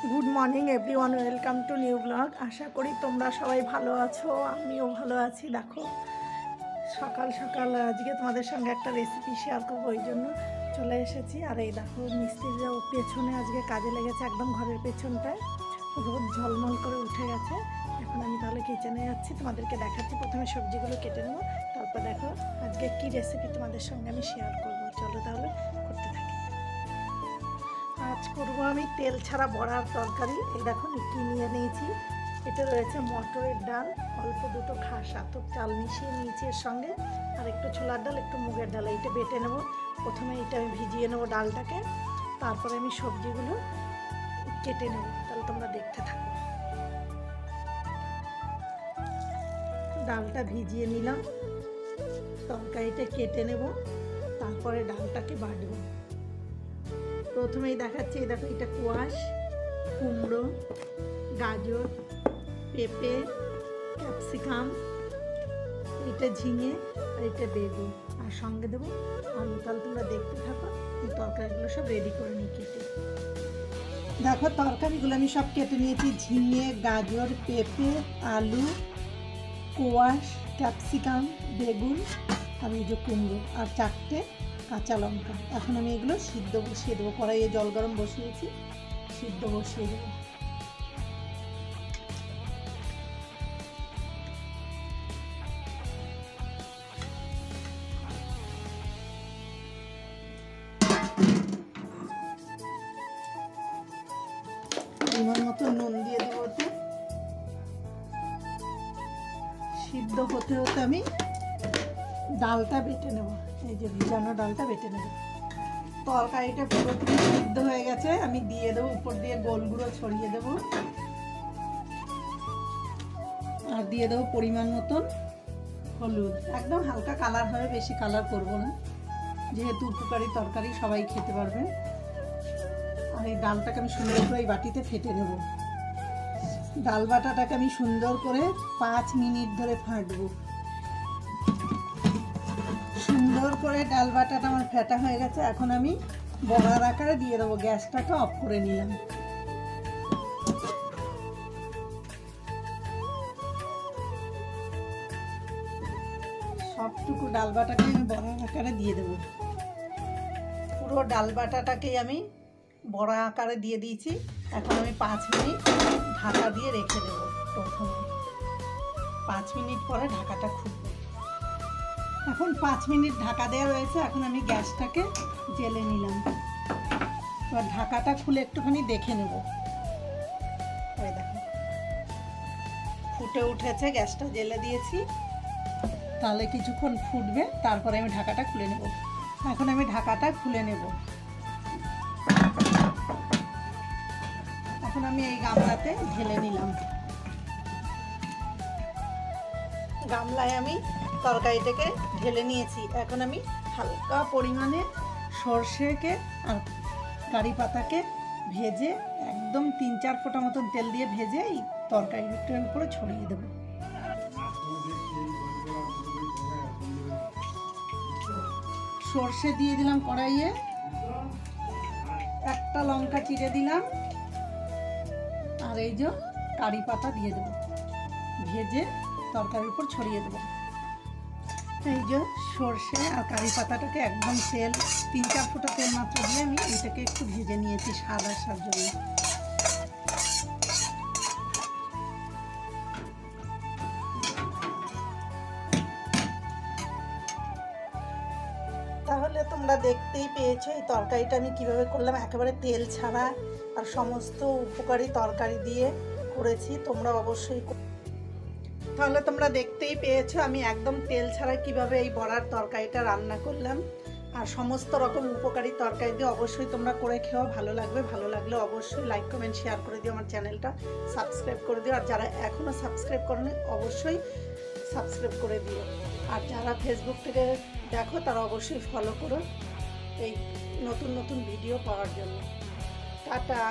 Good morning everyone, welcome to new blog. আশা করি তোমরা সবাই ভালো আছো, আমিও ভালো আছি। দেখো সকাল সকাল আজকে তোমাদের সঙ্গে একটা রেসিপি শেয়ার করবো, ওই জন্য চলে এসেছি। আর এই দেখো মিস্ত্রিরা পেছনে আজকে কাজে লেগেছে, একদম ঘরের পেছনটায় রোদ ঝলমল করে উঠে গেছে। এখন আমি তাহলে কিচেনে যাচ্ছি, তোমাদেরকে দেখাচ্ছি। প্রথমে সবজিগুলো কেটে নেবো, তারপর দেখো আজকে কী রেসিপি তোমাদের সঙ্গে আমি শেয়ার করবো। চলো তাহলে করতে থাকি। আজ করবো আমি তেল ছাড়া বড়ার তরকারি। এই দেখো কি নিয়ে নিয়েছি, এটা রয়েছে মটরের ডাল, অল্প দুটো খাস আতপ চাল মিশিয়ে নিয়েছি এর সঙ্গে, আর একটু ছোলার ডাল, একটু মুগের ডাল। এইটা বেটে নেবো। প্রথমে এটা আমি ভিজিয়ে নেবো ডালটাকে, তারপরে আমি সবজিগুলো কেটে নেবো। তাহলে তোমরা দেখতে থাকো। ডালটা ভিজিয়ে নিলাম, তরকারিটা কেটে নেব, তারপরে ডালটাকে বাটবো। প্রথমেই দেখাচ্ছি, এই দেখো এটা কোয়াশ, কুমড়ো, গাজর, পেঁপে, ক্যাপসিকাম, এটা ঝিঙে, আর এটা বেগুন, আর সঙ্গে দেবো আলু। তাহলে তোমরা দেখতে থাকো। তরকারিগুলো সব রেডি করে নিই কেটে। দেখো তরকারিগুলো আমি সব কেটে নিয়েছি। ঝিঙে, গাজর, পেঁপে, আলু, কোয়াশ, ক্যাপসিকাম, বেগুন, আর এই যে কুমড়ো, আর 4টে কাঁচা লঙ্কা। এখন আমি এগুলো সিদ্ধ বসিয়ে দেবো। কড়াইয়ে জল গরম বসিয়েছি, সিদ্ধ বসিয়ে দেবো। পরিমাণ মতো নুন দিয়ে দেবো ওতে। সিদ্ধ হতে হতে আমি ডালটা বেটে নেব। এই যে ভিজানো ডালটা বেটে নেব। তরকারিটা পুরোপুরি সিদ্ধ হয়ে গেছে, আমি দিয়ে দেবো। উপর দিয়ে গোল গুঁড়ো ছড়িয়ে দেবো, আর দিয়ে দেবো পরিমাণ মতন হলুদ। একদম হালকা কালার হবে, বেশি কালার করবো না, যেহেতু উপকারী তরকারি সবাই খেতে পারবে। আর এই ডালটাকে আমি সুন্দর করে এই বাটিতে ফেটে নেব। ডাল বাটাটাকে আমি সুন্দর করে 5 মিনিট ধরে ফাটবো। সুন্দর করে ডাল বাটাটা আমার ফেটা হয়ে গেছে। এখন আমি বড়ার আকারে দিয়ে দেবো। গ্যাসটাকে অফ করে নিলাম। সবটুকু ডাল বাটাকে আমি বড়ার আকারে দিয়ে দেবো। পুরো ডাল বাটাটাকেই আমি বড়া আকারে দিয়ে দিয়েছি। এখন আমি 5 মিনিট ঢাকা দিয়ে রেখে দেবো। প্রথমে 5 মিনিট পরে ঢাকাটা খুলবো। এখন 5 মিনিট ঢাকা দেওয়া রয়েছে। এখন আমি গ্যাসটাকে জ্বেলে নিলাম। এবার ঢাকাটা খুলে একটুখানি দেখে নেব। এই দেখো ফুটে উঠেছে, গ্যাসটা জ্বেলে দিয়েছি। তাহলে কিছুক্ষণ ফুটবে, তারপরে আমি ঢাকাটা খুলে নেব। এখন আমি ঢাকাটা খুলে নেব। এখন আমি এই গামলাতে ঢেলে নিলাম। গামলায় আমি তরকারিটাকে ঢেলে নিয়েছি। এখন আমি হালকা পরিমাণে সর্ষেকে আর কারি পাতাকে ভেজে, একদম 3-4 ফোঁটা মতন তেল দিয়ে ভেজে এই তরকারিটার উপরে ছড়িয়ে দেবো। সর্ষে দিয়ে দিলাম কড়াইয়ে, একটা লঙ্কা চিড়ে দিলাম, আর এই যে কারি পাতা দিয়ে দেবো। ভেজে তরকারির উপর ছড়িয়ে দেবো। এই যে সর্ষে আর কারি পাতাটাকে একদম তেল 3-4 ফোঁটা তেল মাত্র দিয়ে আমি এটাকে একটু ভেজে নিয়েছি স্বাদ আসার জন্য। তাহলে তোমরা দেখতেই পেয়েছো এই তরকারিটা আমি কিভাবে করলাম। একেবারে তেল ছাড়া আর সমস্ত উপকারী তরকারি দিয়ে করেছি। তোমরা অবশ্যই, তাহলে তোমরা দেখতেই পেয়েছো আমি একদম তেল ছাড়া কিভাবে এই বড়ার তরকারিটা রান্না করলাম। আর সমস্ত রকম উপকারী তরকারি দিয়ে অবশ্যই তোমরা করে খেও, ভালো লাগবে। ভালো লাগলে অবশ্যই লাইক কমেন্ট শেয়ার করে দিও, আমার চ্যানেলটা সাবস্ক্রাইব করে দিও। আর যারা এখনও সাবস্ক্রাইব করেনি অবশ্যই সাবস্ক্রাইব করে দিও। আর যারা ফেসবুক থেকে দেখো তারা অবশ্যই ফলো করো এই নতুন নতুন ভিডিও পাওয়ার জন্য। টাটা।